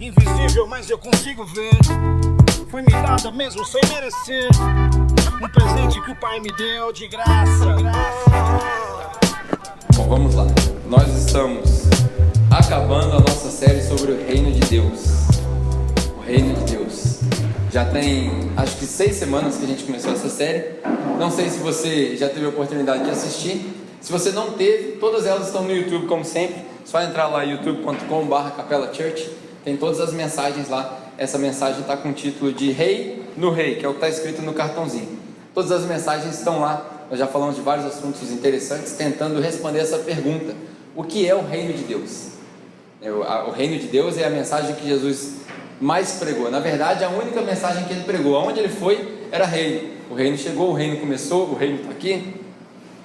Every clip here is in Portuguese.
Invisível, mas eu consigo ver. Foi me dada mesmo sem merecer. Um presente que o Pai me deu de graça. Bom, vamos lá. Nós estamos acabando a nossa série sobre o Reino de Deus. O Reino de Deus. Já tem, acho que 6 semanas que a gente começou essa série. Não sei se você já teve a oportunidade de assistir. Se você não teve, todas elas estão no YouTube, como sempre. Só entrar lá, youtube.com/Capela Church. Tem todas as mensagens lá. Essa mensagem está com o título de Rei no Rei, que é o que está escrito no cartãozinho. Todas as mensagens estão lá. Nós já falamos de vários assuntos interessantes, tentando responder essa pergunta: o que é o Reino de Deus? O Reino de Deus é a mensagem que Jesus mais pregou. Na verdade, a única mensagem que ele pregou. Aonde ele foi, era reino. O reino chegou, o reino começou, o reino está aqui.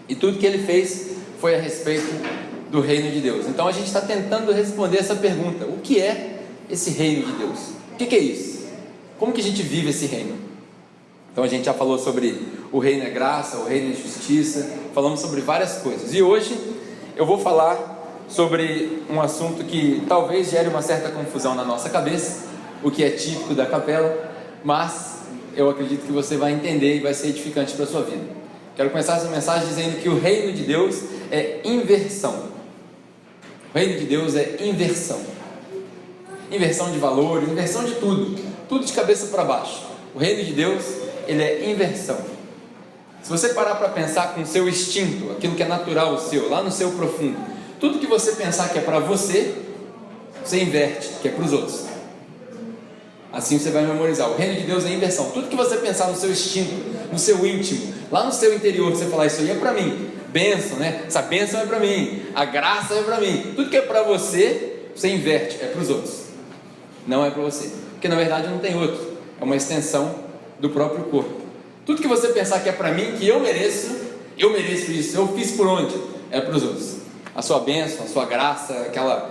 E tudo que ele fez foi a respeito do Reino de Deus. Então a gente está tentando responder essa pergunta: o que é esse Reino de Deus? O que é isso? Como que a gente vive esse reino? Então a gente já falou sobre o reino é graça, o reino é justiça, falamos sobre várias coisas. E hoje eu vou falar sobre um assunto que talvez gere uma certa confusão na nossa cabeça, o que é típico da capela, mas eu acredito que você vai entender e vai ser edificante para a sua vida. Quero começar essa mensagem dizendo que o reino de Deus é inversão. O reino de Deus é inversão. Inversão de valores, inversão de tudo. Tudo de cabeça para baixo. O reino de Deus, ele é inversão. Se você parar para pensar com o seu instinto, aquilo que é natural seu, lá no seu profundo, tudo que você pensar que é para você, você inverte, que é para os outros. Assim você vai memorizar. O reino de Deus é inversão. Tudo que você pensar no seu instinto, no seu íntimo, lá no seu interior, você falar: isso aí é para mim. Bênção, né? Essa bênção é para mim. A graça é para mim. Tudo que é para você, você inverte, é para os outros. Não é para você. Porque na verdade não tem outro. É uma extensão do próprio corpo. Tudo que você pensar que é para mim, que eu mereço isso, eu fiz por onde? É para os outros. A sua bênção, a sua graça,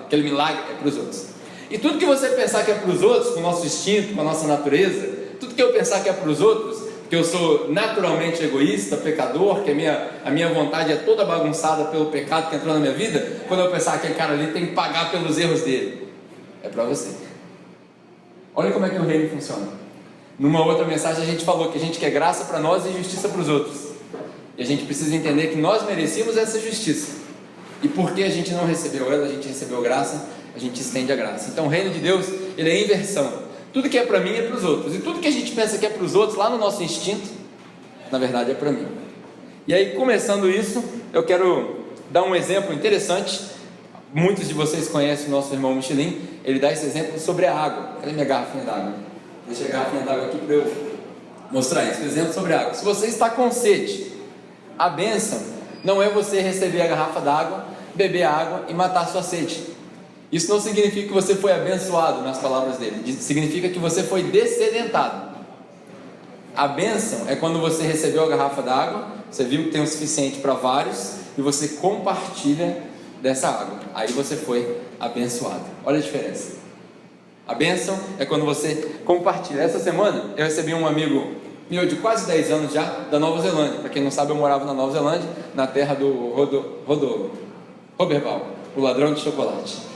aquele milagre é para os outros. E tudo que você pensar que é para os outros, com o nosso instinto, com a nossa natureza, tudo que eu pensar que é para os outros, que eu sou naturalmente egoísta, pecador, que a minha vontade é toda bagunçada pelo pecado que entrou na minha vida, quando eu pensar que aquele cara ali tem que pagar pelos erros dele, é para você. Olha como é que o reino funciona. Numa outra mensagem a gente falou que a gente quer graça para nós e justiça para os outros. E a gente precisa entender que nós merecíamos essa justiça. E porque a gente não recebeu ela, a gente recebeu graça, a gente estende a graça. Então o reino de Deus, ele é inversão. Tudo que é para mim é para os outros. E tudo que a gente pensa que é para os outros, lá no nosso instinto, na verdade é para mim. E aí, começando isso, eu quero dar um exemplo interessante. Muitos de vocês conhecem o nosso irmão Michelin. Ele dá esse exemplo sobre a água. Cadê minha garrafinha d'água? Deixa a garrafinha d'água aqui para eu mostrar isso. Exemplo sobre a água. Se você está com sede, a bênção não é você receber a garrafa d'água, beber a água e matar a sua sede. Isso não significa que você foi abençoado, nas palavras dele. Significa que você foi dessedentado. A bênção é quando você recebeu a garrafa d'água, você viu que tem o suficiente para vários e você compartilha dessa água. Aí você foi abençoado. Olha a diferença. A bênção é quando você compartilha. Essa semana eu recebi um amigo meu de quase 10 anos já, da Nova Zelândia. Para quem não sabe, eu morava na Nova Zelândia, na terra do Roberval, o ladrão de chocolate.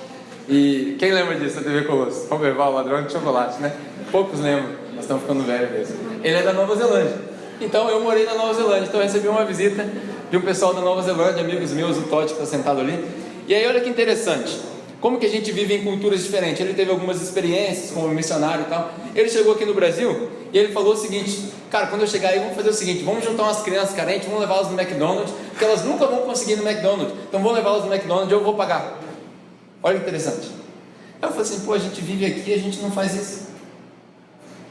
E quem lembra disso, a TV Colosso? Roberval, o ladrão de chocolate, né? Poucos lembram, nós estamos ficando velhos mesmo. Ele é da Nova Zelândia. Então eu morei na Nova Zelândia, então eu recebi uma visita de um pessoal da Nova Zelândia, amigos meus, o Todd que está sentado ali. E aí olha que interessante, como que a gente vive em culturas diferentes. Ele teve algumas experiências como missionário e tal. Ele chegou aqui no Brasil e ele falou o seguinte: cara, quando eu chegar aí, vamos fazer o seguinte, vamos juntar umas crianças carentes, vamos levá-las no McDonald's, porque elas nunca vão conseguir ir no McDonald's, então vamos levá-las no McDonald's e eu vou pagar. Olha que interessante. Eu falei assim: pô, a gente vive aqui e a gente não faz isso.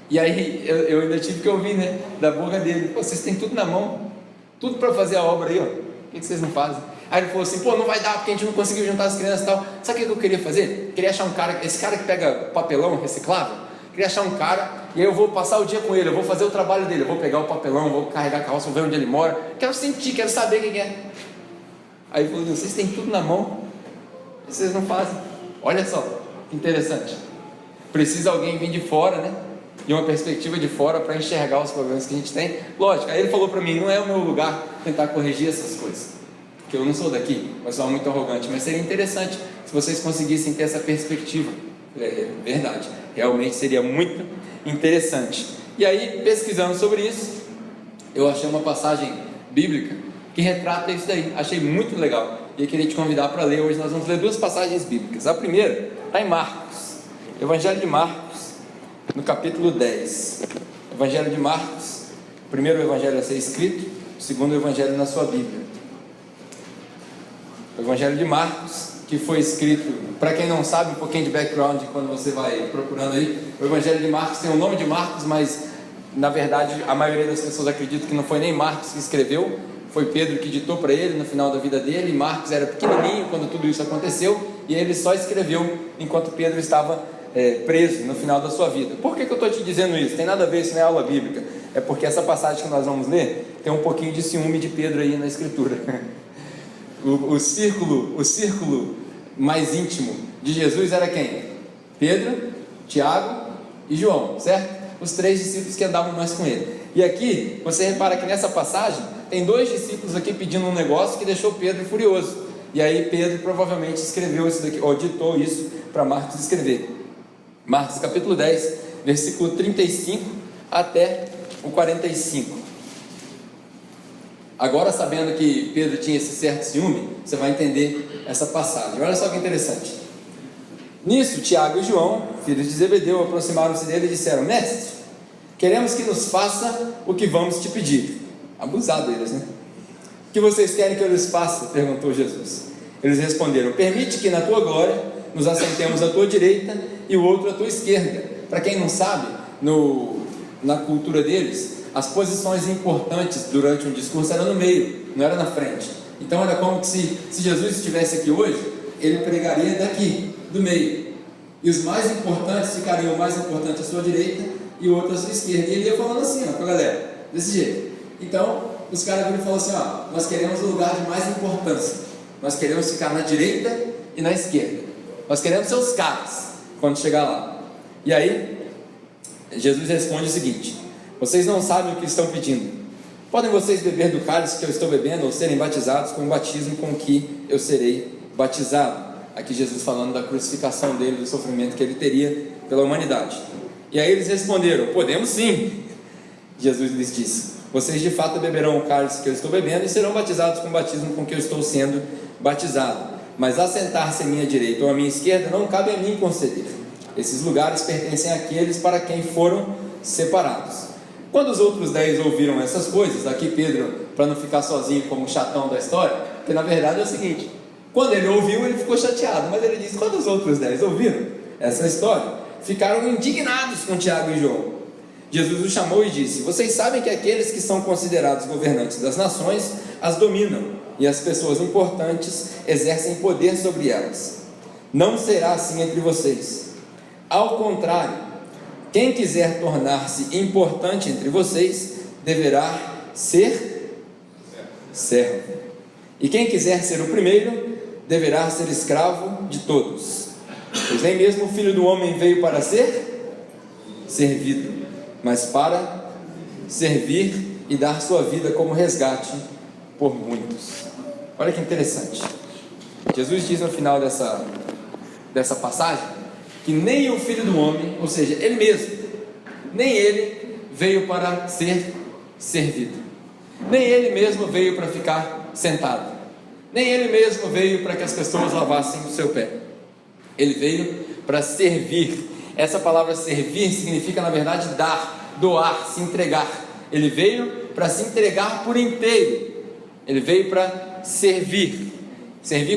E aí eu ainda tive que ouvir, né, da boca dele: pô, vocês têm tudo na mão, tudo para fazer a obra aí, ó, por que vocês não fazem? Aí ele falou assim: pô, não vai dar porque a gente não conseguiu juntar as crianças e tal. Sabe o que eu queria fazer? Queria achar um cara, esse cara que pega papelão reciclável, queria achar um cara, e aí eu vou passar o dia com ele, eu vou fazer o trabalho dele, eu vou pegar o papelão, vou carregar a carroça, vou ver onde ele mora, quero sentir, quero saber quem é. Aí ele falou: vocês têm tudo na mão, vocês não fazem. Olha só, que interessante. Precisa alguém vir de fora, né? De uma perspectiva de fora para enxergar os problemas que a gente tem. Lógico, aí ele falou para mim: não é o meu lugar tentar corrigir essas coisas, porque eu não sou daqui, eu sou muito arrogante, mas seria interessante se vocês conseguissem ter essa perspectiva. É verdade, realmente seria muito interessante. E aí, pesquisando sobre isso, eu achei uma passagem bíblica que retrata isso daí, achei muito legal, e eu queria te convidar para ler. Hoje nós vamos ler duas passagens bíblicas. A primeira está em Marcos, Evangelho de Marcos, no capítulo 10. Evangelho de Marcos, o primeiro evangelho a ser escrito, o segundo evangelho na sua Bíblia. O Evangelho de Marcos, que foi escrito, para quem não sabe, um pouquinho de background quando você vai procurando aí, o Evangelho de Marcos tem o nome de Marcos, mas na verdade a maioria das pessoas acredita que não foi nem Marcos que escreveu, foi Pedro que ditou para ele no final da vida dele. E Marcos era pequenininho quando tudo isso aconteceu, e ele só escreveu enquanto Pedro estava preso no final da sua vida. Por que eu estou te dizendo isso? Tem nada a ver, isso não é aula bíblica, é porque essa passagem que nós vamos ler tem um pouquinho de ciúme de Pedro aí na escritura. O círculo mais íntimo de Jesus era quem? Pedro, Tiago e João, certo? Os 3 discípulos que andavam mais com ele. E aqui, você repara que nessa passagem, tem 2 discípulos aqui pedindo um negócio que deixou Pedro furioso. E aí Pedro provavelmente escreveu isso daqui, ou ditou isso para Marcos escrever. Marcos capítulo 10, versículo 35 até o 45. Agora, sabendo que Pedro tinha esse certo ciúme, você vai entender essa passagem. Olha só que interessante. Nisso, Tiago e João, filhos de Zebedeu, aproximaram-se dele e disseram: Mestre, queremos que nos faça o que vamos te pedir. Abusado eles, né? O que vocês querem que eu lhes faça? Perguntou Jesus. Eles responderam: permite que na tua glória nos assentemos à tua direita e o outro à tua esquerda. Para quem não sabe, na cultura deles, as posições importantes durante um discurso eram no meio, não era na frente. Então era como que se Jesus estivesse aqui hoje, ele pregaria daqui, do meio, e os mais importantes ficariam o mais importante à sua direita e o outro à sua esquerda. E ele ia falando assim, ó, para a galera, desse jeito. Então os caras viram e falaram assim: ó, nós queremos o lugar de mais importância, nós queremos ficar na direita e na esquerda, nós queremos ser os caras quando chegar lá. E aí Jesus responde o seguinte: vocês não sabem o que estão pedindo. Podem vocês beber do cálice que eu estou bebendo, ou serem batizados com o batismo com que eu serei batizado? Aqui Jesus falando da crucificação dele, do sofrimento que ele teria pela humanidade. E aí eles responderam: podemos sim. Jesus lhes disse: vocês de fato beberão o cálice que eu estou bebendo e serão batizados com o batismo com que eu estou sendo batizado. Mas assentar-se à minha direita ou à minha esquerda não cabe a mim conceder. Esses lugares pertencem àqueles para quem foram separados. Quando os outros 10 ouviram essas coisas, aqui Pedro, para não ficar sozinho como chatão da história, porque na verdade é o seguinte: quando ele ouviu, ele ficou chateado, mas ele disse: quando os outros 10 ouviram essa história, ficaram indignados com Tiago e João. Jesus os chamou e disse: vocês sabem que aqueles que são considerados governantes das nações as dominam, e as pessoas importantes exercem poder sobre elas. Não será assim entre vocês. Ao contrário, quem quiser tornar-se importante entre vocês deverá ser servo, e quem quiser ser o primeiro deverá ser escravo de todos. Pois nem mesmo o Filho do Homem veio para ser servido, mas para servir e dar sua vida como resgate por muitos. Olha que interessante. Jesus diz no final dessa passagem que nem o Filho do Homem, ou seja, ele mesmo, nem ele veio para ser servido, nem ele mesmo veio para ficar sentado, nem ele mesmo veio para que as pessoas lavassem o seu pé. Ele veio para servir. Essa palavra servir significa, na verdade, dar, doar, se entregar. Ele veio para se entregar por inteiro. Ele veio para servir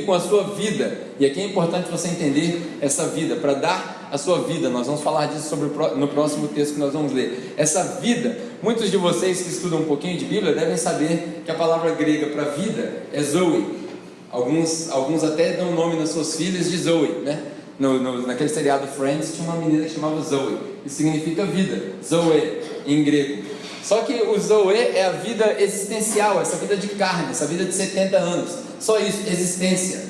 com a sua vida. E aqui é importante você entender essa vida, para dar a sua vida. Nós vamos falar disso no próximo texto que nós vamos ler. Essa vida, muitos de vocês que estudam um pouquinho de Bíblia devem saber que a palavra grega para vida é Zoe. Alguns até dão nome nas suas filhas de Zoe, né? Naquele seriado Friends tinha uma menina que chamava Zoe, que significa vida, Zoe em grego. Só que o Zoe é a vida existencial, essa vida de carne, essa vida de 70 anos, só isso, existência.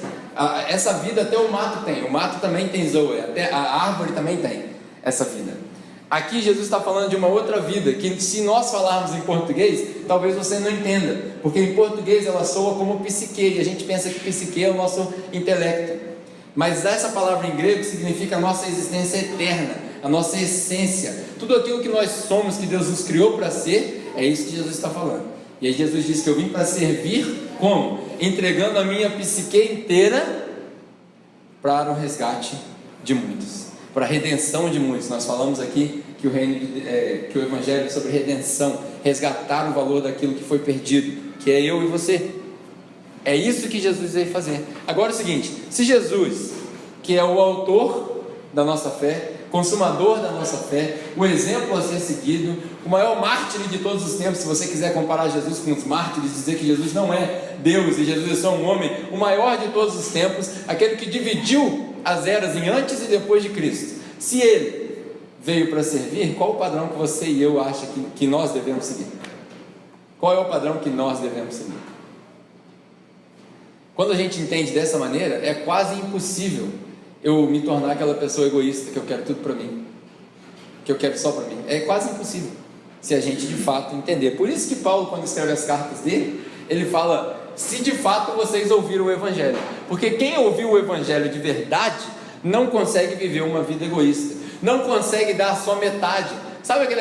Essa vida até o mato tem, o mato também tem Zoe, até a árvore também tem essa vida. Aqui Jesus está falando de uma outra vida, que se nós falarmos em português, talvez você não entenda, porque em português ela soa como psique, e a gente pensa que psique é o nosso intelecto. Mas essa palavra em grego significa a nossa existência eterna, a nossa essência, tudo aquilo que nós somos, que Deus nos criou para ser, é isso que Jesus está falando. E aí Jesus disse que eu vim para servir como? Entregando a minha psique inteira para o resgate de muitos, para a redenção de muitos. Nós falamos aqui que o Evangelho é sobre redenção, resgatar o valor daquilo que foi perdido, que é eu e você. É isso que Jesus veio fazer. Agora é o seguinte: se Jesus, que é o autor da nossa fé, consumador da nossa fé, o exemplo a ser seguido, o maior mártir de todos os tempos, se você quiser comparar Jesus com os mártires, dizer que Jesus não é Deus e Jesus é só um homem, o maior de todos os tempos, aquele que dividiu as eras em antes e depois de Cristo, se ele veio para servir, qual o padrão que você e eu acham que nós devemos seguir? Qual é o padrão que nós devemos seguir? Quando a gente entende dessa maneira, é quase impossível eu me tornar aquela pessoa egoísta que eu quero tudo para mim, que eu quero só para mim. É quase impossível, se a gente de fato entender. Por isso que Paulo, quando escreve as cartas dele, ele fala: se de fato vocês ouviram o Evangelho, porque quem ouviu o Evangelho de verdade não consegue viver uma vida egoísta, não consegue dar só metade. Sabe aquele...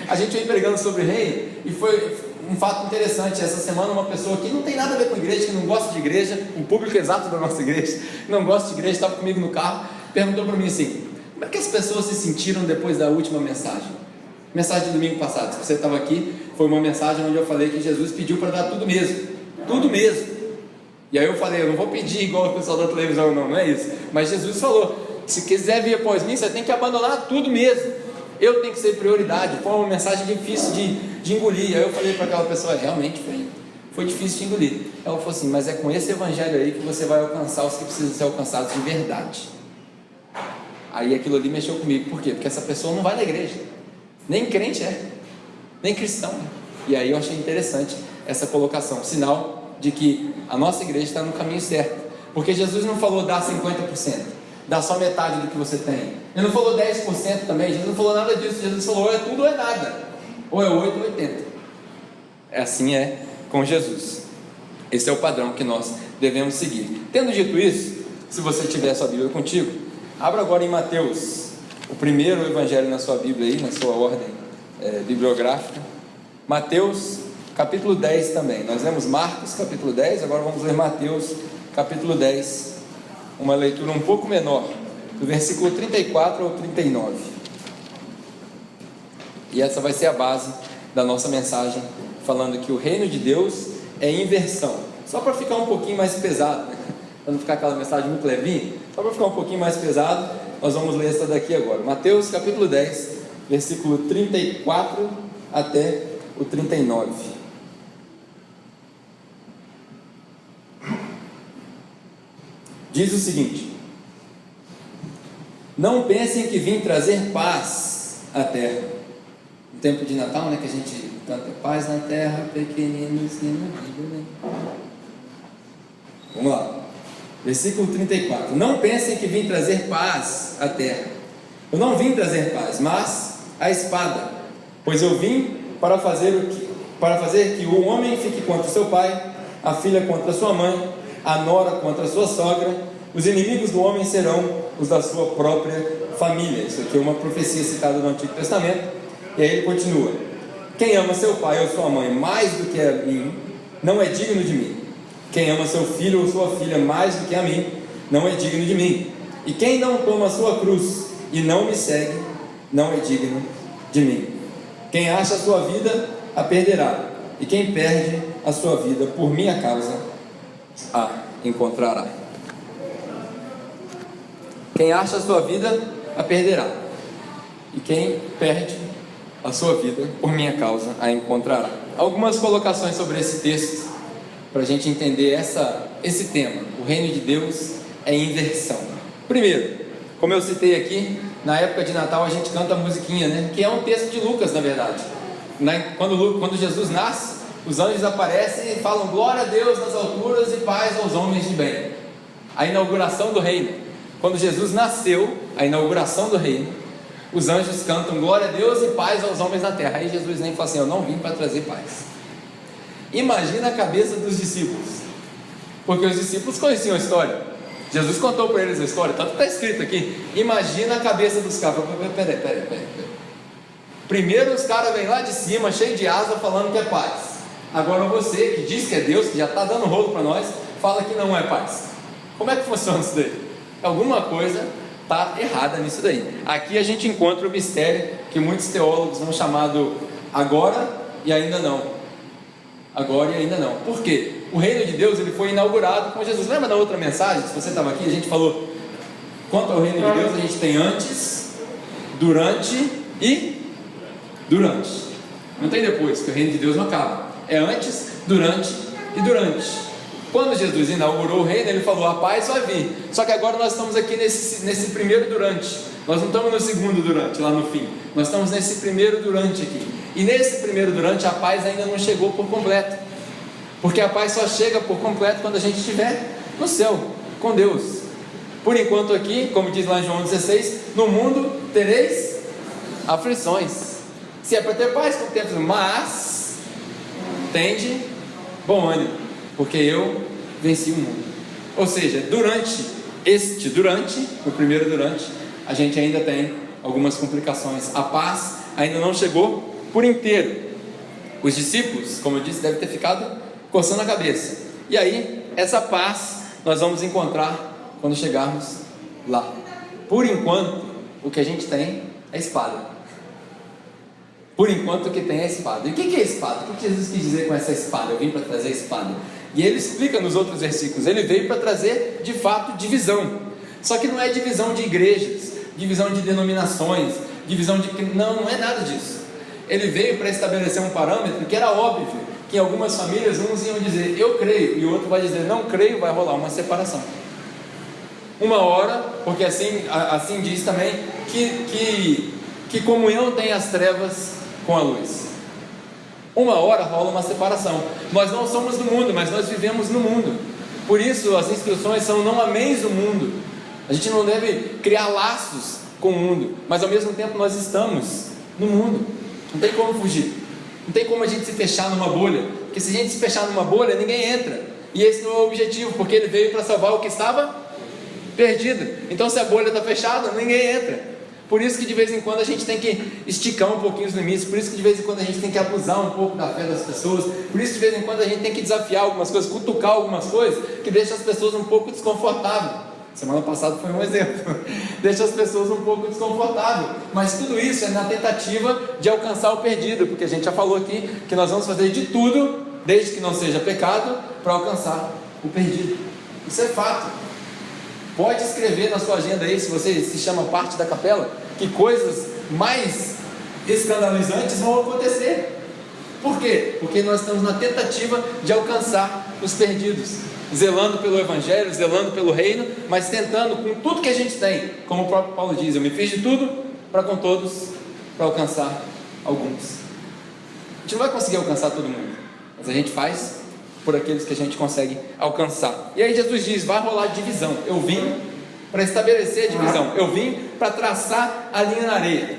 A gente veio pregando sobre reino, e foi um fato interessante. Essa semana uma pessoa que não tem nada a ver com igreja, que não gosta de igreja, o público exato da nossa igreja, não gosta de igreja, estava comigo no carro, perguntou para mim assim: como é que as pessoas se sentiram depois da última mensagem de domingo passado? Se você estava aqui, foi uma mensagem onde eu falei que Jesus pediu para dar tudo mesmo, tudo mesmo. E aí eu falei: eu não vou pedir igual o pessoal da televisão, não é isso, mas Jesus falou: se quiser vir após mim, você tem que abandonar tudo mesmo, eu tenho que ser prioridade. Foi uma mensagem difícil de engolir. Aí eu falei para aquela pessoa: realmente foi difícil de engolir. Ela falou assim: mas é com esse evangelho aí que você vai alcançar os que precisam ser alcançados de verdade. Aí aquilo ali mexeu comigo. Por quê? Porque essa pessoa não vai na igreja, nem crente é, nem cristão é. E aí eu achei interessante essa colocação, sinal de que a nossa igreja está no caminho certo, porque Jesus não falou dá 50%, dá só metade do que você tem. Ele não falou 10% também, Jesus não falou nada disso. Jesus falou: ou é tudo ou é nada, ou é 8 ou 80. Assim é com Jesus. Esse é o padrão que nós devemos seguir. Tendo dito isso, se você tiver a sua Bíblia contigo, abra agora em Mateus, o primeiro evangelho na sua Bíblia aí, na sua ordem bibliográfica. Mateus capítulo 10 também. Nós lemos Marcos capítulo 10, agora vamos ler Mateus capítulo 10, uma leitura um pouco menor, do versículo 34 ao 39. E essa vai ser a base da nossa mensagem, falando que o reino de Deus é inversão. Só para ficar um pouquinho mais pesado, né? Para não ficar aquela mensagem muito levinha, só para ficar um pouquinho mais pesado, nós vamos ler essa daqui agora. Mateus capítulo 10, versículo 34 até o 39. Diz o seguinte: não pensem que vim trazer paz à terra. No tempo de Natal, né, que a gente canta paz na terra, pequeninos que não vivem. Vamos lá, versículo 34. Não pensem que vim trazer paz à terra. Eu não vim trazer paz, mas a espada. Pois eu vim para fazer que o homem fique contra seu pai, a filha contra sua mãe, a nora contra sua sogra. Os inimigos do homem serão os da sua própria família. Isso aqui é uma profecia citada no Antigo Testamento. E aí ele continua: quem ama seu pai ou sua mãe mais do que a mim, não é digno de mim. Quem ama seu filho ou sua filha mais do que a mim, não é digno de mim. E quem não toma a sua cruz e não me segue, não é digno de mim. Quem acha a sua vida, a perderá. E quem perde a sua vida por minha causa, a encontrará. Quem acha a sua vida, a perderá. E quem perde a sua vida por minha causa, a encontrará. Algumas colocações sobre esse texto, para a gente entender esse tema. O reino de Deus é inversão. Primeiro, como eu citei aqui, na época de Natal a gente canta a musiquinha, né? Que é um texto de Lucas, na verdade. Quando Jesus nasce, os anjos aparecem e falam glória a Deus nas alturas e paz aos homens de bem. A inauguração do reino. Quando Jesus nasceu, a inauguração do reino, os anjos cantam glória a Deus e paz aos homens na terra. Aí Jesus nem fala assim: eu não vim para trazer paz. Imagina a cabeça dos discípulos, porque os discípulos conheciam a história. Jesus contou para eles a história, tanto está escrito aqui. Imagina a cabeça dos caras. Peraí. Primeiro os caras vêm lá de cima, cheio de asa, falando que é paz. Agora você, que diz que é Deus, que já está dando rolo para nós, fala que não é paz. Como é que funciona isso daí? Alguma coisa está errada nisso daí. Aqui a gente encontra o mistério que muitos teólogos vão chamar do agora e ainda não. Agora e ainda não. Por quê? O reino de Deus ele foi inaugurado com Jesus. Lembra da outra mensagem? Se você estava aqui, a gente falou quanto ao reino de Deus, a gente tem antes, durante e durante. Não tem depois, porque o reino de Deus não acaba. É antes, durante e durante. Quando Jesus inaugurou o reino, ele falou: a paz vai vir. Só que agora nós estamos aqui nesse primeiro durante. Nós não estamos no segundo durante, lá no fim. Nós estamos nesse primeiro durante aqui. E nesse primeiro durante, a paz ainda não chegou por completo. Porque a paz só chega por completo quando a gente estiver no céu, com Deus. Por enquanto aqui, como diz lá em João 16, no mundo tereis aflições. Se é para ter paz, com tempo, mas tende bom ânimo, porque eu venci o mundo. Ou seja, durante o primeiro durante, a gente ainda tem algumas complicações. A paz ainda não chegou por inteiro. Os discípulos, como eu disse, devem ter ficado coçando a cabeça. E aí, essa paz nós vamos encontrar quando chegarmos lá. Por enquanto, o que a gente tem é espada. Por enquanto, o que tem é espada. E o que é espada? O que Jesus quis dizer com essa espada? Eu vim para trazer espada. E ele explica nos outros versículos. Ele veio para trazer, de fato, divisão. Só que não é divisão de igrejas, divisão de denominações, divisão de... Não é nada disso. Ele veio para estabelecer um parâmetro que era óbvio, que em algumas famílias uns iam dizer eu creio, e o outro vai dizer não creio, vai rolar uma separação. Uma hora, porque assim diz também que comunhão tem as trevas com a luz. Uma hora rola uma separação. Nós não somos do mundo, mas nós vivemos no mundo. Por isso as instruções são: não ameis o mundo. A gente não deve criar laços com o mundo, mas ao mesmo tempo nós estamos no mundo. Não tem como fugir. Não tem como a gente se fechar numa bolha, porque se a gente se fechar numa bolha, ninguém entra. E esse não é o objetivo, porque ele veio para salvar o que estava perdido. Então se a bolha está fechada, ninguém entra. Por isso que de vez em quando a gente tem que esticar um pouquinho os limites. Por isso que de vez em quando a gente tem que abusar um pouco da fé das pessoas. Por isso que de vez em quando a gente tem que desafiar algumas coisas, cutucar algumas coisas que deixam as pessoas um pouco desconfortáveis. Semana passada foi um exemplo. Deixa as pessoas um pouco desconfortáveis. Mas tudo isso é na tentativa de alcançar o perdido, porque a gente já falou aqui que nós vamos fazer de tudo, desde que não seja pecado, para alcançar o perdido. Isso é fato. Pode escrever na sua agenda aí, se você se chama parte da capela, que coisas mais escandalizantes vão acontecer. Por quê? Porque nós estamos na tentativa de alcançar os perdidos, zelando pelo Evangelho, zelando pelo reino, mas tentando com tudo que a gente tem, como o próprio Paulo diz: eu me fiz de tudo para com todos, para alcançar alguns. A gente não vai conseguir alcançar todo mundo, mas a gente faz por aqueles que a gente consegue alcançar. E aí Jesus diz: vai rolar divisão. Eu vim para estabelecer a divisão, eu vim para traçar a linha na areia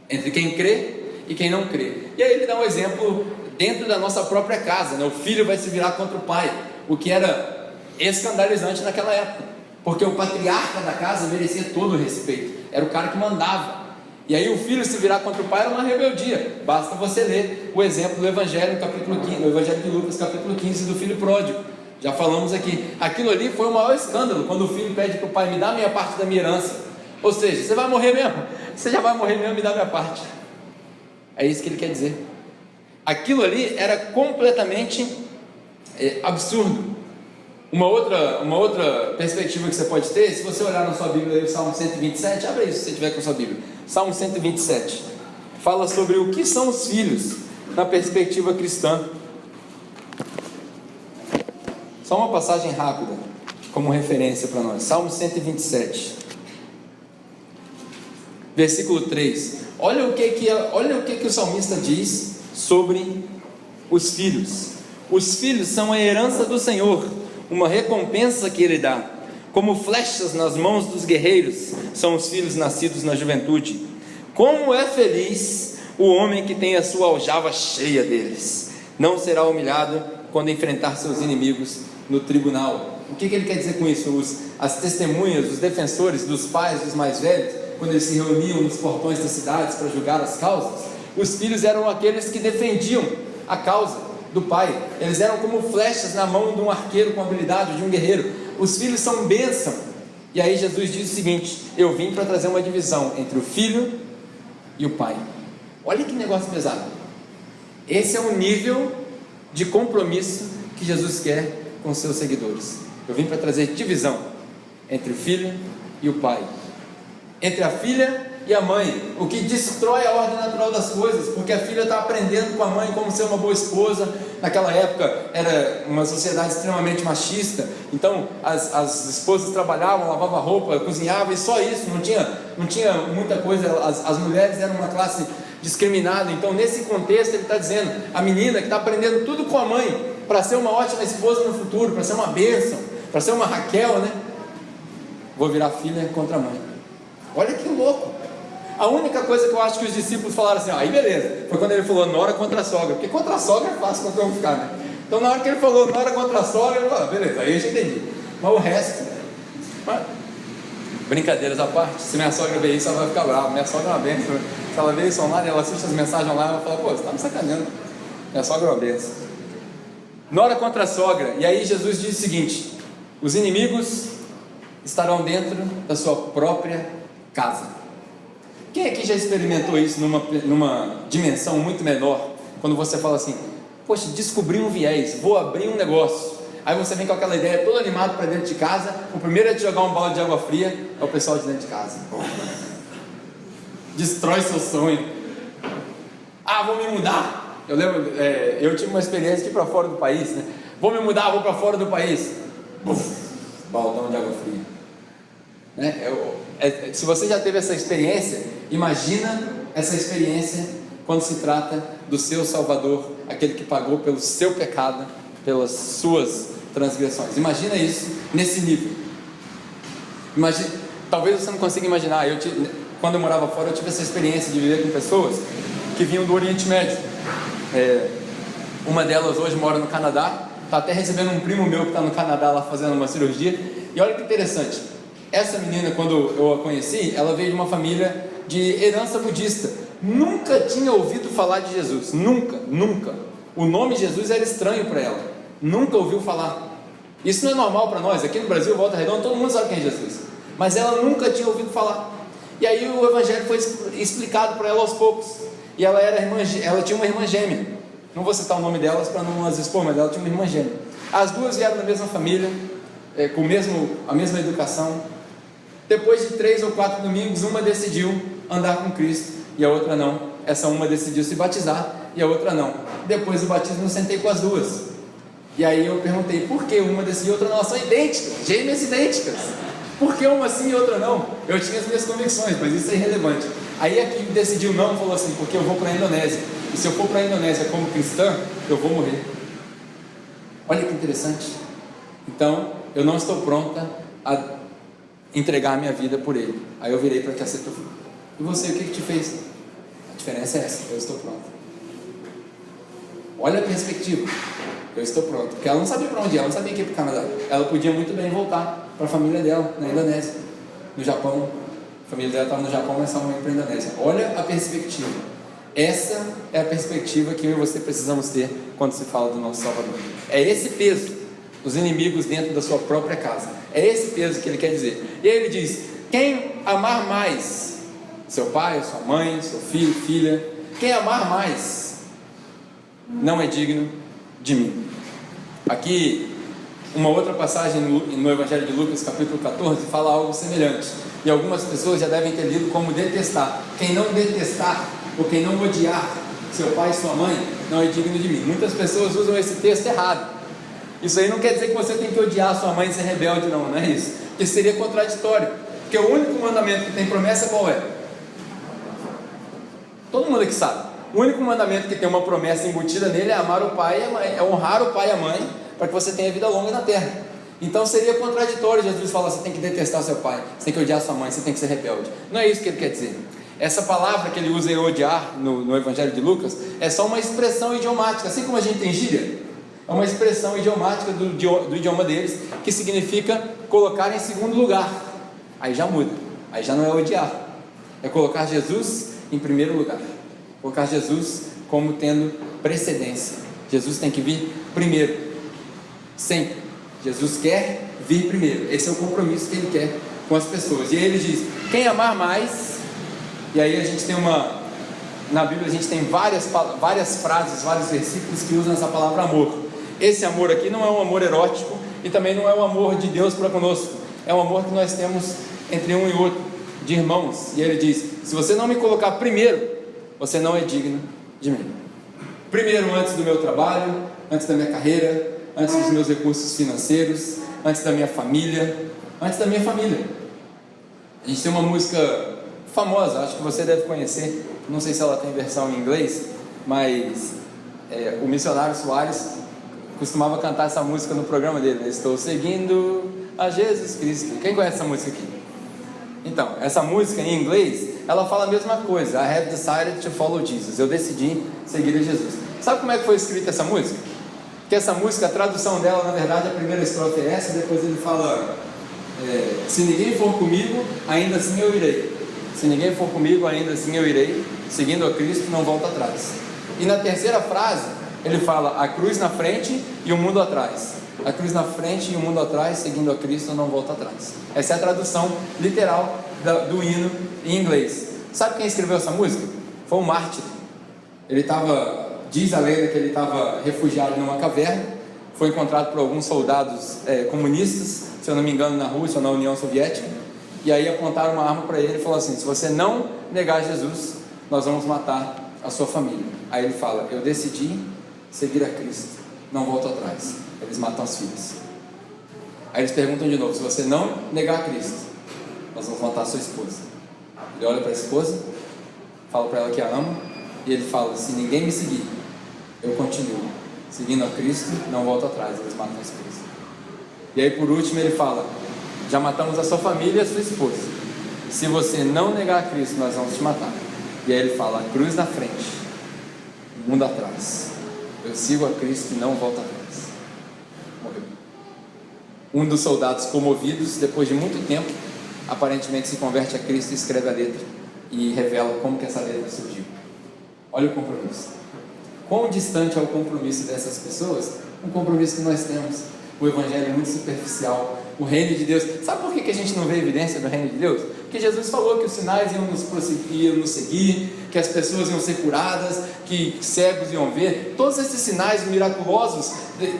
entre quem crê e quem não crê. E aí ele dá um exemplo dentro da nossa própria casa, né? O filho vai se virar contra o pai, o que era escandalizante naquela época, porque o patriarca da casa merecia todo o respeito, era o cara que mandava. E aí o filho se virar contra o pai era uma rebeldia. Basta você ler o exemplo do Evangelho no capítulo 15, no Evangelho de Lucas, capítulo 15, do filho pródigo. Já falamos aqui. Aquilo ali foi o maior escândalo, quando o filho pede para o pai: me dá a minha parte da minha herança. Ou seja, você vai morrer mesmo? Você já vai morrer mesmo, me dá a minha parte. É isso que ele quer dizer. Aquilo ali era completamente absurdo. Uma outra perspectiva que você pode ter, se você olhar na sua Bíblia, o Salmo 127, abre isso se você tiver com a sua Bíblia. Salmo 127 fala sobre o que são os filhos na perspectiva cristã. Só uma passagem rápida como referência para nós. Salmo 127 versículo 3. Olha o que o salmista diz sobre os filhos. Os filhos são a herança do Senhor, uma recompensa que Ele dá. Como flechas nas mãos dos guerreiros são os filhos nascidos na juventude. Como é feliz o homem que tem a sua aljava cheia deles. Não será humilhado quando enfrentar seus inimigos no tribunal. O que ele quer dizer com isso? As testemunhas, os defensores dos pais, dos mais velhos, quando eles se reuniam nos portões das cidades para julgar as causas, os filhos eram aqueles que defendiam a causa do pai. Eles eram como flechas na mão de um arqueiro com habilidade, de um guerreiro. Os filhos são bênção. E aí Jesus diz o seguinte: eu vim para trazer uma divisão entre o filho e o pai. Olha que negócio pesado. Esse é o nível de compromisso que Jesus quer com os seus seguidores. Eu vim para trazer divisão entre o filho e o pai, entre a filha e a mãe, o que destrói a ordem natural das coisas, porque a filha está aprendendo com a mãe como ser uma boa esposa. Naquela época era uma sociedade extremamente machista, então as esposas trabalhavam, lavavam roupa, cozinhavam e só isso, não tinha muita coisa. As mulheres eram uma classe discriminada. Então nesse contexto ele está dizendo, a menina que está aprendendo tudo com a mãe para ser uma ótima esposa no futuro, para ser uma bênção, para ser uma Raquel, né? Vou virar filha contra a mãe. Olha que louco. A única coisa que eu acho que os discípulos falaram assim, aí beleza, foi quando ele falou nora contra a sogra, porque contra a sogra é fácil qualquer um ficar, né? Então na hora que ele falou nora contra a sogra, eu falei, beleza, aí eu já entendi. Mas o resto, brincadeiras à parte, se minha sogra ver isso, ela vai ficar brava. Minha sogra é uma benção. Se ela vê isso online, ela assiste as mensagens online, ela fala, pô, você está me sacaneando. Minha sogra é uma benção. Nora contra a sogra. E aí Jesus diz o seguinte: os inimigos estarão dentro da sua própria casa. Quem aqui já experimentou isso numa dimensão muito menor? Quando você fala assim, poxa, descobri um viés, vou abrir um negócio. Aí você vem com aquela ideia todo animado para dentro de casa. O primeiro a te jogar um balde de água fria é o pessoal de dentro de casa. Destrói seu sonho. Ah, vou me mudar. Eu lembro, eu tive uma experiência de ir para fora do país, né? Vou me mudar, vou para fora do país. Baldão de água fria, né? Se você já teve essa experiência, imagina essa experiência quando se trata do seu Salvador, aquele que pagou pelo seu pecado, pelas suas transgressões. Imagina isso nesse nível. Imagina, talvez você não consiga imaginar. Quando eu morava fora, eu tive essa experiência de viver com pessoas que vinham do Oriente Médio. Uma delas hoje mora no Canadá, está até recebendo um primo meu que está no Canadá lá fazendo uma cirurgia. E olha que interessante, essa menina, quando eu a conheci, ela veio de uma família de herança budista. Nunca tinha ouvido falar de Jesus, nunca. O nome Jesus era estranho para ela, nunca ouviu falar. Isso não é normal para nós. Aqui no Brasil, Volta Redonda, todo mundo sabe quem é Jesus, mas ela nunca tinha ouvido falar. E aí o evangelho foi explicado para ela aos poucos. E ela tinha uma irmã gêmea. Não vou citar o nome delas para não as expor, mas ela tinha uma irmã gêmea. As duas vieram da mesma família, com a mesma educação. Depois de 3 ou 4 domingos, uma decidiu andar com Cristo e a outra não. Essa uma decidiu se batizar e a outra não. Depois do batismo eu sentei com as duas. E aí eu perguntei, por que uma decidiu e outra não? Elas são idênticas, gêmeas idênticas. Por que uma sim e outra não? Eu tinha as minhas convicções, mas isso é irrelevante. Aí a que decidiu não falou assim, porque eu vou para a Indonésia. E se eu for para a Indonésia como cristã, eu vou morrer. Olha que interessante. Então, eu não estou pronta a entregar a minha vida por ele. Aí eu virei para que aceitou. E você, o que te fez? A diferença é essa, eu estou pronta. Olha a perspectiva. Eu estou pronto. Porque ela não sabia para onde ir, ela não sabia que ia para o Canadá. Ela podia muito bem voltar para a família dela, na Indonésia, no Japão. A família dela estava no Japão, mas estava indo para a Indonésia. Olha a perspectiva. Essa é a perspectiva que eu e você precisamos ter quando se fala do nosso Salvador. É esse peso, os inimigos dentro da sua própria casa. É esse peso que ele quer dizer. E aí ele diz, quem amar mais, seu pai, sua mãe, seu filho, filha, quem amar mais, não é digno de mim. Aqui, uma outra passagem no Evangelho de Lucas, capítulo 14, fala algo semelhante. E algumas pessoas já devem ter lido como detestar. Quem não detestar, ou quem não odiar seu pai e sua mãe, não é digno de mim. Muitas pessoas usam esse texto errado. Isso aí não quer dizer que você tem que odiar sua mãe e ser rebelde, não é isso. Porque seria contraditório. Porque o único mandamento que tem promessa qual é? Todo mundo aqui sabe. O único mandamento que tem uma promessa embutida nele é amar o pai e a mãe, é honrar o pai e a mãe, para que você tenha vida longa na terra. Então seria contraditório Jesus falar, você tem que detestar seu pai, você tem que odiar sua mãe, você tem que ser rebelde. Não é isso que ele quer dizer. Essa palavra que ele usa em odiar no Evangelho de Lucas é só uma expressão idiomática. Assim como a gente tem gíria, É uma expressão idiomática do idioma deles, que significa colocar em segundo lugar. Aí já muda, aí já não é odiar, é colocar Jesus em primeiro lugar, colocar Jesus como tendo precedência. Jesus tem que vir primeiro, sempre. Jesus quer vir primeiro, esse é o compromisso que Ele quer com as pessoas. E aí Ele diz, quem amar mais, e aí a gente tem na Bíblia a gente tem várias frases, vários versículos que usam essa palavra amor. Esse amor aqui não é um amor erótico, e também não é o amor de Deus para conosco, é um amor que nós temos entre um e outro, de irmãos. E Ele diz, se você não me colocar primeiro, você não é digno de mim. Primeiro, antes do meu trabalho, antes da minha carreira, antes dos meus recursos financeiros, antes da minha família, antes da minha família. A gente tem uma música famosa, acho que você deve conhecer, não sei se ela tem versão em inglês, mas o missionário Soares costumava cantar essa música no programa dele, né? Estou seguindo a Jesus Cristo. Quem conhece essa música aqui? Então, essa música em inglês, ela fala a mesma coisa. I have decided to follow Jesus. Eu decidi seguir a Jesus. Sabe como é que foi escrita essa música? Que essa música, a tradução dela, na verdade, a primeira estrofe é essa, depois ele fala, se ninguém for comigo, ainda assim eu irei. Se ninguém for comigo, ainda assim eu irei. Seguindo a Cristo, não volto atrás. E na terceira frase, ele fala, a cruz na frente e o mundo atrás. A cruz na frente e o mundo atrás, seguindo a Cristo, não volto atrás. Essa é a tradução literal do hino em inglês. Sabe quem escreveu essa música? Foi um mártir. Ele estava, diz a lenda que ele estava refugiado numa caverna, foi encontrado por alguns soldados comunistas, se eu não me engano na Rússia ou na União Soviética, e aí apontaram uma arma para ele e falou assim, se você não negar Jesus, nós vamos matar a sua família. Aí ele fala, eu decidi seguir a Cristo, não volto atrás. Eles matam as filhas. Aí eles perguntam de novo, se você não negar a Cristo, nós vamos matar a sua esposa. Ele olha para a esposa, fala para ela que a ama, e ele fala, se ninguém me seguir, eu continuo seguindo a Cristo, não volto atrás. Eles matam a esposa. E aí por último ele fala, já matamos a sua família e a sua esposa, se você não negar a Cristo, nós vamos te matar. E aí ele fala, a cruz na frente, o mundo atrás, eu sigo a Cristo e não volto atrás. Morreu. Um dos soldados comovidos, depois de muito tempo, aparentemente se converte a Cristo e escreve a letra e revela como que essa letra surgiu. Olha o compromisso. Quão distante é o compromisso dessas pessoas? Um compromisso que nós temos. O evangelho é muito superficial. O reino de Deus. Sabe por que a gente não vê evidência do reino de Deus? Porque Jesus falou que os sinais iam nos seguir, que as pessoas iam ser curadas, que cegos iam ver. Todos esses sinais miraculosos,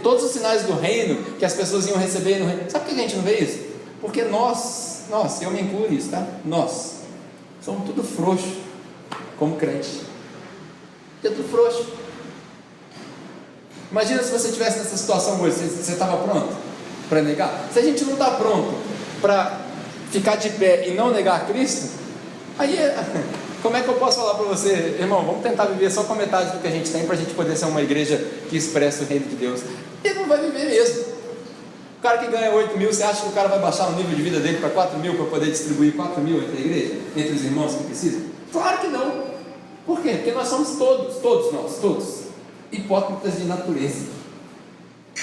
todos os sinais do reino que as pessoas iam receber no reino. Sabe por que a gente não vê isso? Porque nós, eu me incluo nisso, tá? Nós somos tudo frouxo como crente. É tudo frouxo. Imagina se você estivesse nessa situação hoje, você estava pronto para negar? Se a gente não está pronto para ficar de pé e não negar a Cristo, aí como é que eu posso falar para você, irmão, vamos tentar viver só com a metade do que a gente tem, para a gente poder ser uma igreja que expressa o reino de Deus? Ele não vai viver mesmo. O cara que ganha 8 mil, você acha que o cara vai baixar o nível de vida dele para 4 mil, para poder distribuir 4 mil entre a igreja, entre os irmãos que precisam? Claro que não. Por quê? Porque nós somos todos hipócritas de natureza.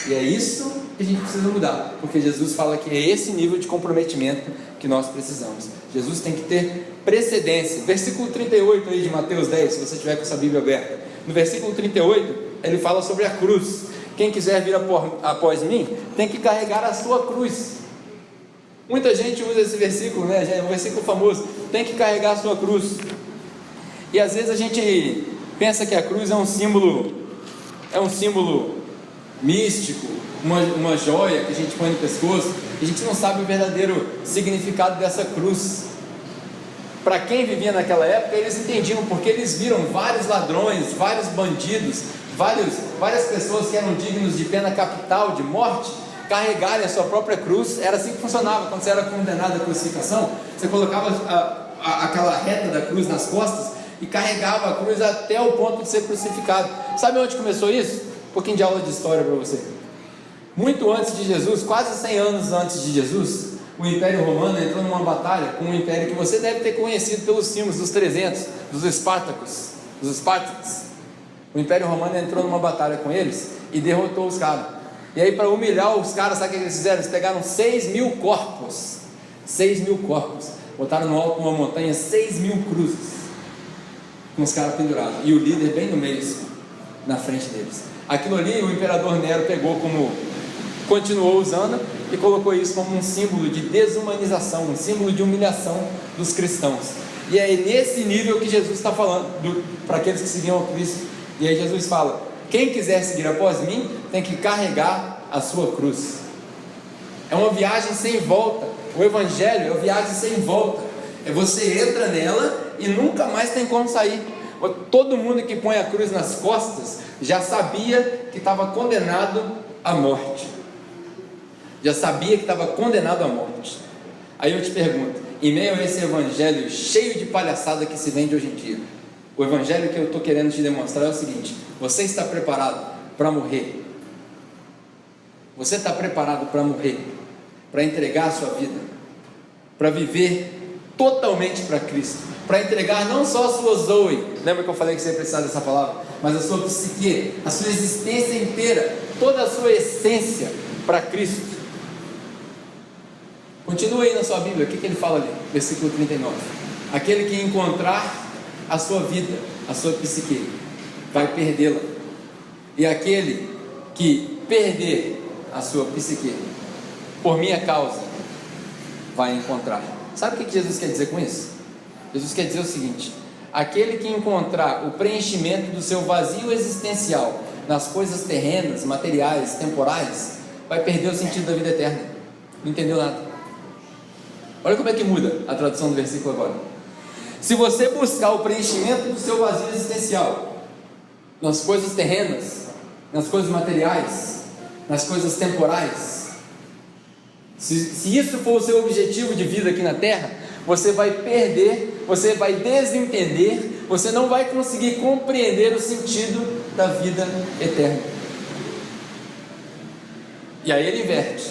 E é isso que a gente precisa mudar, porque Jesus fala que é esse nível de comprometimento que nós precisamos. Jesus tem que ter precedência. Versículo 38 aí de Mateus 10, se você tiver com essa Bíblia aberta. No versículo 38, ele fala sobre a cruz. Quem quiser vir após mim, tem que carregar a sua cruz. Muita gente usa esse versículo, né? É um versículo famoso. Tem que carregar a sua cruz. E às vezes a gente pensa que a cruz é um símbolo místico, uma joia que a gente põe no pescoço. A gente não sabe o verdadeiro significado dessa cruz. Para quem vivia naquela época, eles entendiam, porque eles viram vários ladrões, vários bandidos, várias pessoas que eram dignos de pena capital, de morte, carregarem a sua própria cruz. Era assim que funcionava. Quando você era condenado à crucificação, você colocava aquela reta da cruz nas costas e carregava a cruz até o ponto de ser crucificado. Sabe onde começou isso? Um pouquinho de aula de história para você. Muito antes de Jesus, quase 100 anos antes de Jesus, o Império Romano entrou numa batalha com um império que você deve ter conhecido pelos filmes dos 300, dos Espartacos. O Império Romano entrou numa batalha com eles, e derrotou os caras. E aí, para humilhar os caras, sabe o que eles fizeram? Eles pegaram 6.000 corpos, 6.000 corpos, botaram no alto de uma montanha 6.000 cruzes, com os caras pendurados, e o líder bem no meio, assim, na frente deles. Aquilo ali o imperador Nero pegou continuou usando e colocou isso como um símbolo de desumanização, um símbolo de humilhação dos cristãos. E é nesse nível que Jesus está falando para aqueles que seguiam a Cristo. E aí Jesus fala: quem quiser seguir após mim tem que carregar a sua cruz. É uma viagem sem volta. O Evangelho é uma viagem sem volta. É você entra nela e nunca mais tem como sair. Todo mundo que põe a cruz nas costas já sabia que estava condenado à morte. Já sabia que estava condenado à morte. Aí eu te pergunto, em meio a esse evangelho cheio de palhaçada que se vende hoje em dia, o evangelho que eu estou querendo te demonstrar é o seguinte: você está preparado para morrer? Você está preparado para morrer? Para entregar a sua vida? Para viver totalmente para Cristo? Para entregar não só a sua Zoe, lembra que eu falei que você ia precisar dessa palavra, mas a sua psique, a sua existência inteira, toda a sua essência para Cristo? Continua aí na sua Bíblia, o que ele fala ali? Versículo 39. Aquele que encontrar a sua vida, a sua psique, vai perdê-la. E aquele que perder a sua psique, por minha causa, vai encontrar. Sabe o que Jesus quer dizer com isso? Jesus quer dizer o seguinte: aquele que encontrar o preenchimento do seu vazio existencial nas coisas terrenas, materiais, temporais, vai perder o sentido da vida eterna. Não entendeu nada? Olha como é que muda a tradução do versículo agora. Se você buscar o preenchimento do seu vazio existencial nas coisas terrenas, nas coisas materiais, nas coisas temporais, se isso for o seu objetivo de vida aqui na terra, você vai perder, você vai desentender, você não vai conseguir compreender o sentido da vida eterna. E aí ele inverte: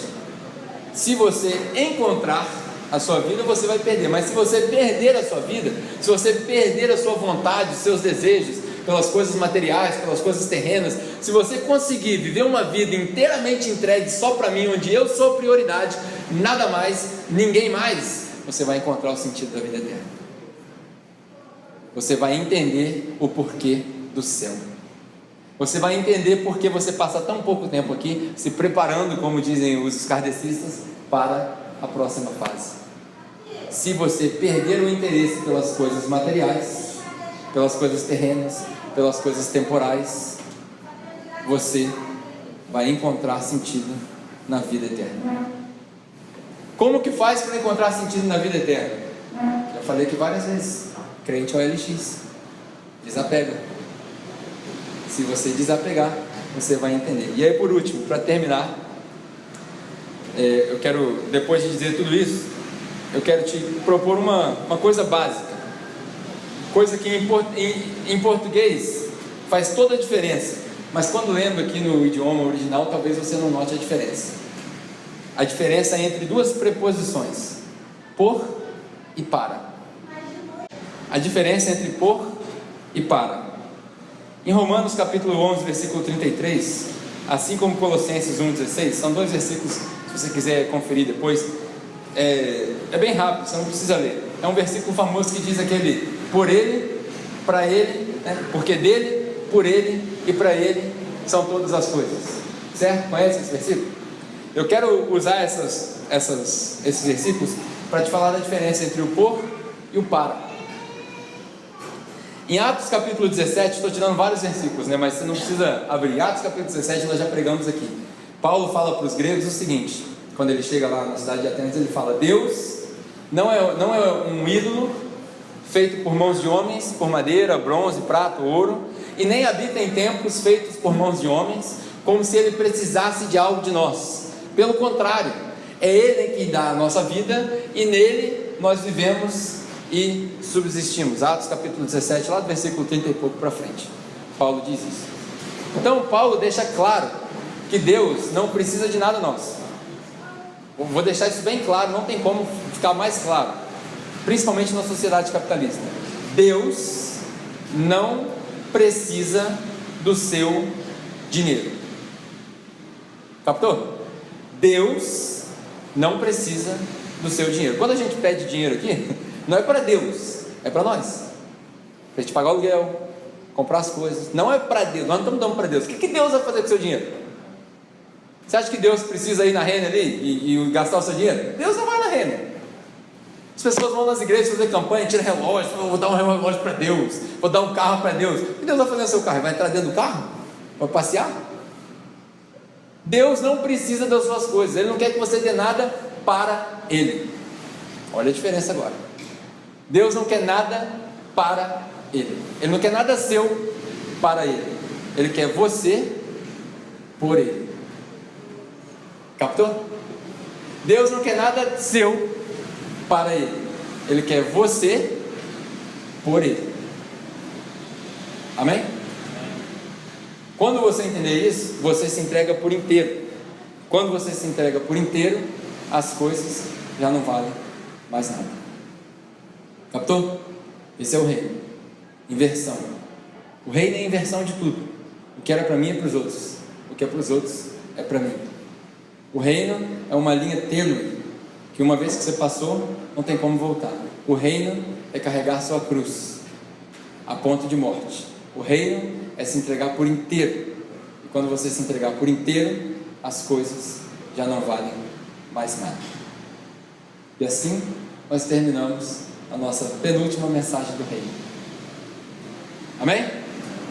se você encontrar a sua vida, você vai perder. Mas se você perder a sua vida, se você perder a sua vontade, os seus desejos pelas coisas materiais, pelas coisas terrenas, se você conseguir viver uma vida inteiramente entregue só para mim, onde eu sou prioridade, nada mais, ninguém mais, você vai encontrar o sentido da vida eterna. Você vai entender o porquê do céu. Você vai entender porque você passa tão pouco tempo aqui se preparando, como dizem os kardecistas, para a próxima fase. Se você perder o interesse pelas coisas materiais, pelas coisas terrenas, pelas coisas temporais, você vai encontrar sentido na vida eterna. Como que faz para encontrar sentido na vida eterna? Já falei aqui várias vezes: crente OLX, desapega. Se você desapegar, você vai entender. E aí, por último, para terminar, eu quero, depois de dizer tudo isso, eu quero te propor uma coisa básica, coisa que em português faz toda a diferença, mas quando lendo aqui no idioma original, talvez você não note a diferença. A diferença é entre duas preposições: por e para. A diferença entre por e para. Em Romanos capítulo 11, versículo 33, assim como Colossenses 1,16, são dois versículos, se você quiser conferir depois, é bem rápido, você não precisa ler. É um versículo famoso que diz aquele: por ele, para ele, né? Porque dele, por ele e para ele são todas as coisas. Certo? Conhece esse versículo? Eu quero usar esses versículos para te falar da diferença entre o por e o para. Em Atos capítulo 17, estou tirando vários versículos, né? Mas você não precisa abrir. Atos capítulo 17 nós já pregamos aqui. Paulo fala para os gregos o seguinte: quando ele chega lá na cidade de Atenas, ele fala: Deus não é um ídolo feito por mãos de homens, por madeira, bronze, prata, ouro, e nem habita em templos feitos por mãos de homens, como se ele precisasse de algo de nós. Pelo contrário, é ele que dá a nossa vida, e nele nós vivemos e subsistimos. Atos capítulo 17, lá do versículo 30 e pouco para frente, Paulo diz isso. Então Paulo deixa claro que Deus não precisa de nada nosso. Vou deixar isso bem claro, não tem como ficar mais claro, principalmente na sociedade capitalista. Deus não precisa do seu dinheiro. Captou? Deus não precisa do seu dinheiro. Quando a gente pede dinheiro aqui, não é para Deus, é para nós. Para a gente pagar o aluguel, comprar as coisas. Não é para Deus, nós não estamos dando para Deus. O que Deus vai fazer com o seu dinheiro? Você acha que Deus precisa ir na Renner ali e gastar o seu dinheiro? Deus não vai na Renner. As pessoas vão nas igrejas fazer campanha, tira relógio, vou dar um relógio para Deus, vou dar um carro para Deus. O que Deus vai fazer no seu carro? Vai entrar dentro do carro? Vai passear? Deus não precisa das suas coisas, Ele não quer que você dê nada para Ele. Olha a diferença agora. Deus não quer nada para Ele. Ele não quer nada seu para Ele. Ele quer você por Ele. Captou? Deus não quer nada seu para Ele. Ele quer você por Ele. Amém? Quando você entender isso, você se entrega por inteiro. Quando você se entrega por inteiro, as coisas já não valem mais nada. Captou? Esse é o reino. Inversão. O reino é inversão de tudo. O que era para mim é para os outros. O que é para os outros é para mim. O reino é uma linha tênue, que uma vez que você passou, não tem como voltar. O reino é carregar sua cruz a ponto de morte. O reino é se entregar por inteiro. E quando você se entregar por inteiro, as coisas já não valem mais nada. E assim nós terminamos a nossa penúltima mensagem do reino. Amém?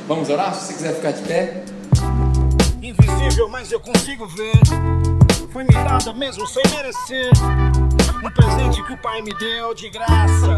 Vamos orar? Se você quiser ficar de pé. Invisível, mas eu consigo ver. Foi me dada mesmo sem merecer. Um presente que o Pai me deu de graça.